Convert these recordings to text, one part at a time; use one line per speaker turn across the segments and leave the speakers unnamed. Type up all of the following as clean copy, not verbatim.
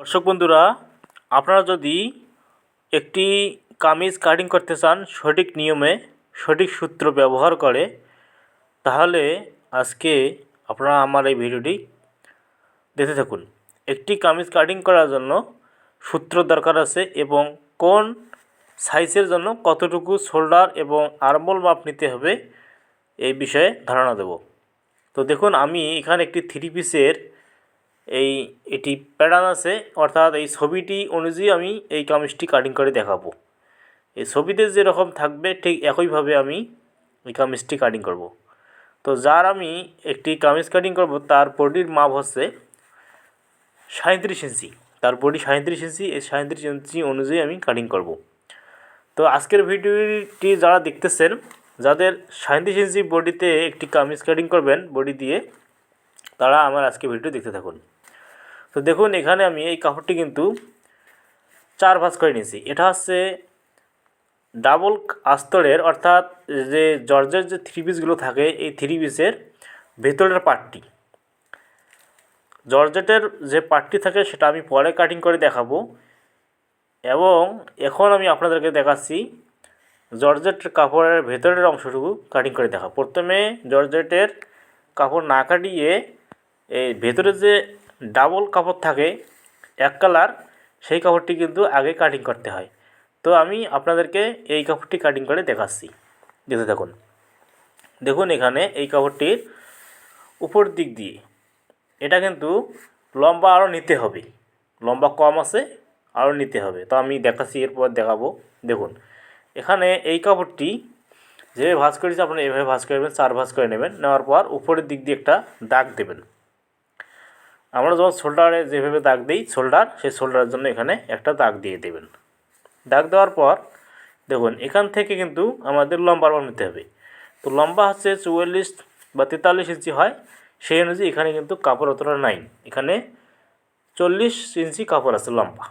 দর্শক বন্ধুরা, আপনারা যদি একটি কামিজ কাটিং করতে চান সঠিক নিয়মে, সঠিক সূত্র ব্যবহার করে, তাহলে আজকে আপনারা আমার এই ভিডিওটি দেখতে থাকুন। একটি কামিজ কাটিং করার জন্য সূত্র দরকার আছে এবং কোন সাইজের জন্য কতটুকু শোল্ডার এবং আর্মহোল মাপ নিতে হবে এই বিষয়ে ধারণা দেব। তো দেখুন, আমি এখানে একটি থ্রি পিসের এটি প্যাটার্ন আছে, অর্থাৎ এই ছবিটি অনুযায়ী আমি এই কামিজটি কাটিং করে দেখাবো। এই ছবিতে যেরকম থাকবে ঠিক একইভাবে আমি এই কামিজটি কাটিং করব। তো যার আমি একটি কামিজ কাটিং করব তার বডির মাপ হচ্ছে 37 ইঞ্চি। তার বডি 37 ইঞ্চি, এই 37 ইঞ্চি অনুযায়ী আমি কাটিং করব। তো আজকের ভিডিওটি যারা দেখতেছেন, যাদের 37 ইঞ্চি বডিতে একটি কামিজ কাটিং করবেন বডি দিয়ে, তারা আমার আজকে ভিডিও দেখতে থাকুন। তো দেখুন, এখানে আমি এই কাপড়টি কিন্তু 4 ভাঁজ করে নিয়েছি। এটা হচ্ছে ডাবল আস্তরের, অর্থাৎ যে জর্জের যে থ্রি পিসগুলো থাকে এই থ্রি পিসের ভেতরের পার্টটি, জর্জেটের যে পার্টটি থাকে সেটা আমি পরে কাটিং করে দেখাবো। এবং এখন আমি আপনাদেরকে দেখাচ্ছি জর্জেট কাপড়ের ভেতরের অংশটুকু কাটিং করে দেখা। প্রথমে জর্জেটের কাপড় না কাটিয়ে এই ভেতরে যে ডাবল কাপড় থাকে এক কালার, সেই কাপড়টি কিন্তু আগে কাটিং করতে হয়। তো আমি আপনাদেরকে এই কাপড়টি কাটিং করে দেখাচ্ছি, দেখতে থাকুন। দেখুন, এখানে এই কাপড়টির উপর দিক দিয়ে এটা কিন্তু লম্বা আরও নিতে হবে, লম্বা কম আছে, আরও নিতে হবে। তো আমি দেখাচ্ছি, এরপর দেখাবো। দেখুন, এখানে এই কাপড়টি যেভাবে ভাঁজ করেছি আপনারা এভাবে ভাঁজ করবেন, 4 ভাঁজ করে নেবেন। নেওয়ার পর উপরের দিক দিয়ে একটা দাগ দেবেন। আমরা যখন শোল্ডারে যেভাবে দাগ দিই শোল্ডার, সেই শোল্ডারের জন্য এখানে একটা দাগ দিয়ে দেবেন। দাগ দেওয়ার পর দেখুন, এখান থেকে কিন্তু আমাদের লম্বা নিতে হবে। তো লম্বা হচ্ছে 44 বা 43 ইঞ্চি হয়, সেই অনুযায়ী এখানে কিন্তু কাপড় অতটা নাই। এখানে 40 ইঞ্চি কাপড় আছে লম্বা,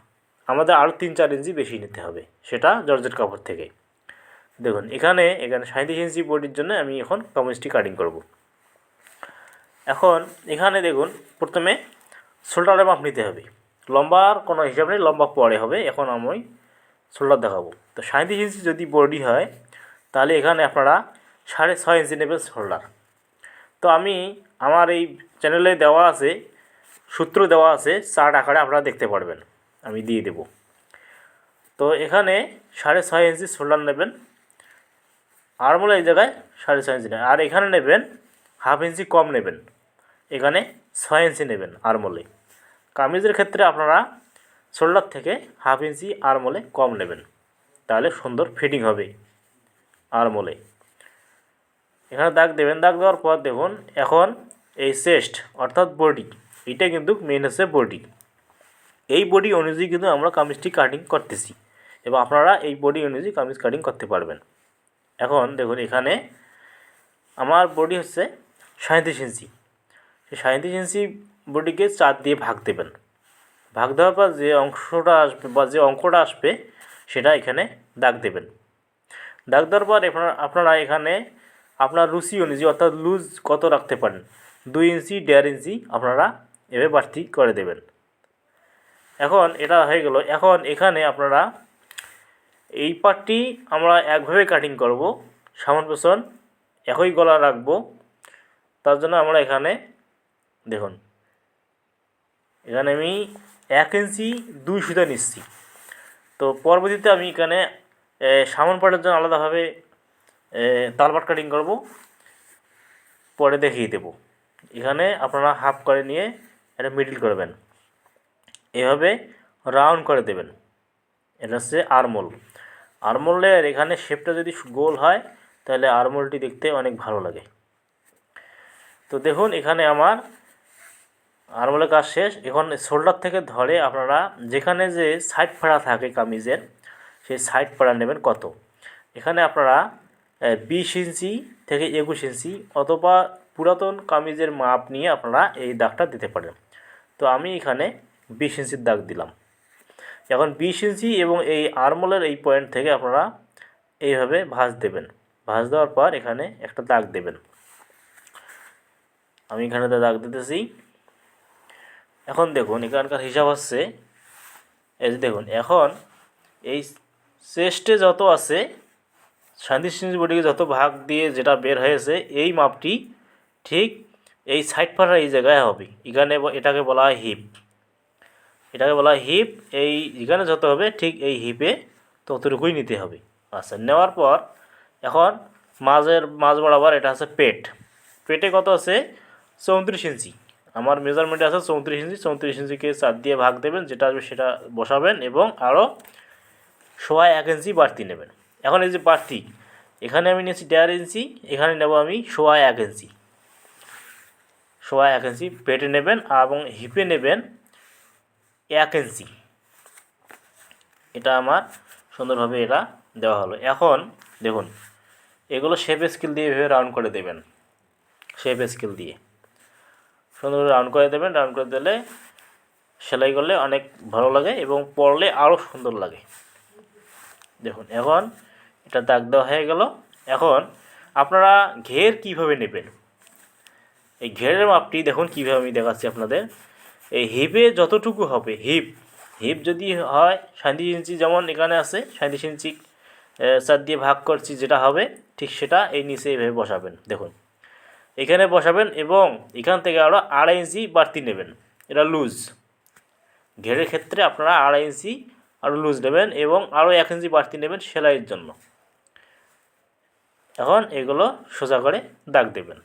আমাদের আরও 3-4 ইঞ্চি বেশি নিতে হবে, সেটা জর্জেট কাপড় থেকে। দেখুন, এখানে 37 ইঞ্চি বডির জন্য আমি এখন কামিজটি কাটিং করব। এখন এখানে দেখুন, প্রথমে শোল্ডারের মাপ নিতে হবে। লম্বার কোনো হিসাব নেই, লম্বা পরে হবে। এখন আমি শোল্ডার দেখাবো। তো 37 ইঞ্চি যদি বডি হয়, তাহলে এখানে আপনারা 6.5 ইঞ্চি নেবেন শোল্ডার। তো আমি আমার এই চ্যানেলে দেওয়া আছে, সূত্র দেওয়া আছে, চার্ট আকারে আপনারা দেখতে পারবেন, আমি দিয়ে দেব। তো এখানে 6.5 ইঞ্চি শোল্ডার নেবেন, আর্মহোল এই জায়গায় 6.5 ইঞ্চি নেবেন, আর এখানে নেবেন হাফ ইঞ্চি কম নেবেন, এখানে 6 ইঞ্চি নেবেন আর্মহোলে। কামিজের ক্ষেত্রে আপনারা শোল্ডার থেকে হাফ ইঞ্চি আর্মহোলে কম নেবেন, তাহলে সুন্দর ফিটিং হবে আর্মহোলে। এখানে দাগ দেবেন। দাগ দেওয়ার পর দেখুন, এখন এই চেস্ট অর্থাৎ বডি, এটা কিন্তু মেন হচ্ছে বডি। এই বডি অনুযায়ী কিন্তু আমরা কামিজটি কাটিং করতেছি এবং আপনারা এই বডি অনুযায়ী কামিজ কাটিং করতে পারবেন। এখন দেখুন, এখানে আমার বডি হচ্ছে 37 ইঞ্চি। সেই 37 ইঞ্চি বডিকে 4 দিয়ে ভাগ দেবেন। ভাগ দেওয়ার পর যে অংশটা আসবে বা যে অঙ্কটা আসবে সেটা এখানে দাগ দেবেন। দাগ দেওয়ার পর আপনারা এখানে আপনার রুচি অনুযায়ী, অর্থাৎ লুজ কত রাখতে পারেন, 2 ইঞ্চি 1.5 ইঞ্চি আপনারা এভাবে বাড়তি করে দেবেন। এখন এটা হয়ে গেল। এখন এখানে আপনারা এই পার্টটি আমরা একভাবে কাটিং করব, সামন পেছন একই গলা রাখবো। তার জন্য আমরা এখানে দেখুন, এখানে আমি 1 ইঞ্চি 2 সুতা নিচ্ছি। তো পরবর্তীতে আমি এখানে সামন পার্টের জন্য আলাদাভাবে তালপাট কাটিং করব, পরে দেখিয়ে দেব। এখানে আপনারা হাফ করে নিয়ে এটা মিডল করবেন, এভাবে রাউন্ড করে দেবেন। এটা হচ্ছে আর্মহোল। আর্মহোলের এখানে শেপটা যদি গোল হয় তাহলে আর্মহোলটি দেখতে অনেক ভালো লাগে। তো দেখুন, এখানে আমার আর্মহোলের কাজ শেষ। এখন শোল্ডার থেকে ধরে আপনারা যেখানে যে সাইড ফাড়া থাকে কামিজের, সেই সাইড ফাড়া নেবেন কত। এখানে আপনারা 20 ইঞ্চি থেকে 21 ইঞ্চি অথবা পুরাতন কামিজের মাপ নিয়ে আপনারা এই দাগটা দিতে পারেন। তো আমি এখানে 20 ইঞ্চির দাগ দিলাম। এখন 20 ইঞ্চি এবং এই আর্মহোলের এই পয়েন্ট থেকে আপনারা এইভাবে ভাঁজ দেবেন। ভাঁজ দেওয়ার পর এখানে একটা দাগ দেবেন। আমি এখানে দাগ দিতেছি। এখন দেখুন, এখানকার হিসাব হচ্ছে এই যে দেখুন, এখন এই চেস্টে যত আছে 37 ইঞ্চি বডিকে যত ভাগ দিয়ে যেটা বের হয়েছে এই মাপটি ঠিক এই সাইড পাড়ার এই জায়গায় হবে। এখানে এটাকে বলা হয় হিপ, এটাকে বলা হয় হিপ। এই এখানে যত হবে ঠিক এই হিপে ততটুকুই নিতে হবে। আচ্ছা, নেওয়ার পর এখন মাঝ বরাবর এটা আছে পেট। পেটে কত আছে? 34 ইঞ্চি। আমার মেজারমেন্টে আছে 34 ইঞ্চি। 34 ইঞ্চিকে 4 দিয়ে ভাগ দেবেন, যেটা আসবে সেটা বসাবেন এবং আরও 1.25 ইঞ্চি বাড়তি নেবেন। এখন এই যে বাড়তি, এখানে আমি নিয়েছি 1.5 ইঞ্চি, এখানে নেব আমি 1.25 ইঞ্চি। 1.25 ইঞ্চি পেটে নেবেন এবং হিপে নেবেন 1 ইঞ্চি। এটা আমার সুন্দরভাবে এটা দেওয়া হলো। এখন দেখুন, এগুলো শেপ স্কেল দিয়ে এভাবে রাউন্ড করে দেবেন। শেপ স্কেল দিয়ে সুন্দরভাবে রাউন্ড করে দেবেন। রাউন্ড করে দিলে সেলাই করলে অনেক ভালো লাগে এবং পরলে আরও সুন্দর লাগে। দেখুন, এখন এটা দাগ দেওয়া হয়ে গেল। এখন আপনারা ঘের কিভাবে নেবেন, এই ঘেরের মাপটি দেখুন কীভাবে আমি দেখাচ্ছি আপনাদের। এই হিপে যতটুকু হবে, হিপ যদি হয় 37 ইঞ্চি, যেমন এখানে আছে 37 ইঞ্চি 4 দিয়ে ভাগ করছি যেটা হবে, ঠিক সেটা এই নিচে এইভাবে বসাবেন। দেখুন, এখানে বসাবেন এবং এখান থেকে আরও 2.5 ইঞ্চি বাড়তি নেবেন। এটা লুজ, ঘেরের ক্ষেত্রে আপনারা 2.5 ইঞ্চি আরও লুজ নেবেন এবং আরও 1 ইঞ্চি বাড়তি নেবেন সেলাইয়ের জন্য। এখন এগুলো সোজা করে দাগ দেবেন।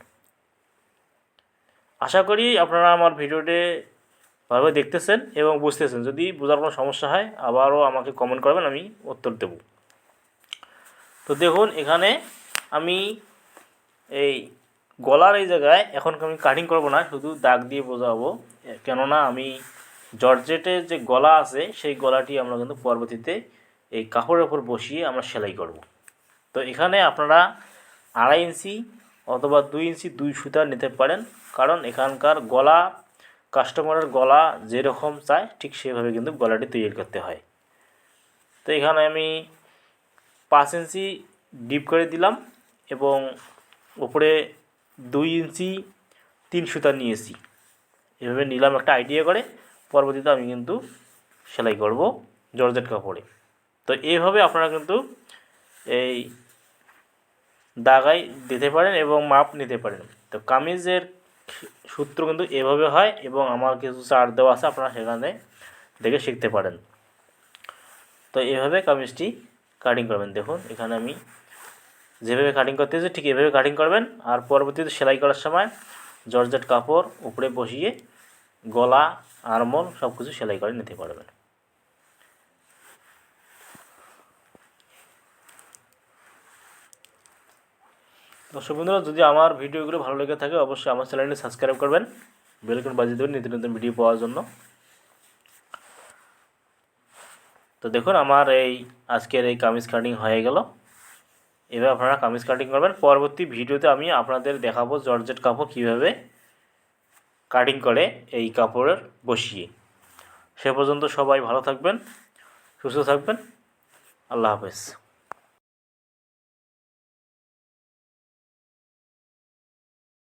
আশা করি আপনারা আমার ভিডিওটি ভালোভাবে দেখতেছেন এবং বুঝতেছেন। যদি বোঝার কোনো সমস্যা হয় আবারও আমাকে কমেন্ট করবেন, আমি উত্তর দেব। তো দেখুন, এখানে আমি এই গলার এই জায়গায় এখন আমি কাটিং করব না, শুধু দাগ দিয়ে বোঝাবো। কেননা আমি জর্জেটের যে গলা আছে সেই গলাটি আমরা কিন্তু পরবর্তীতে এই কাপড়ের ওপর বসিয়ে আমরা সেলাই করব। তো এখানে আপনারা 2.5 ইঞ্চি অথবা 2 ইঞ্চি 2 সুতা নিতে পারেন, কারণ এখানকার গলা কাস্টমারের গলা যেরকম চায় ঠিক সেভাবে কিন্তু গলাটি তৈরি করতে হয়। তো এখানে আমি 5 ইঞ্চি ডিপ করে দিলাম এবং উপরে 2 ইঞ্চি 3 সুতা নিয়েছি। এভাবে নিলাম একটা আইডিয়া করে, পরবর্তীতে আমি কিন্তু সেলাই করব জর্জেট কাপড়ে। তো এইভাবে আপনারা কিন্তু এই দাগাই দিতে পারেন এবং মাপ নিতে পারেন। তো কামিজের সূত্র কিন্তু এভাবে হয় এবং আমার কিছু চার্ট দেওয়া আছে, আপনারা সেখানে দেখে শিখতে পারেন। তো এইভাবে কামিজটি কাটিং করবেন। দেখুন, এখানে আমি যেভাবে কাটিং করতেছি ঠিক এভাবে কাটিং করবেন। আর পরবর্তীতে সেলাই করার সময় জর্জেট কাপড় উপরে বসিয়ে গলা আরমোল সব কিছু সেলাই করে নিতে পারবেন। দর্শক বন্ধুরা, যদি আমার ভিডিওগুলো ভালো লেগে থাকে অবশ্যই আমার চ্যানেলটি সাবস্ক্রাইব করবেন, বেল আইকন বাজিয়ে দেবেন নিত্য নতুন ভিডিও পাওয়ার জন্য। তো দেখুন, আমার এই আজকের এই কামিজ কাটিং হয়ে গেল। এবার আপনারা কামিজ কাটিং করবেন। পরবর্তী ভিডিওতে আমি আপনাদের দেখাবো জর্জেট কাপড় কীভাবে কাটিং করে এই কাপড়ের বসিয়ে। সে পর্যন্ত সবাই ভালো থাকবেন, সুস্থ থাকবেন। আল্লাহ হাফেজ।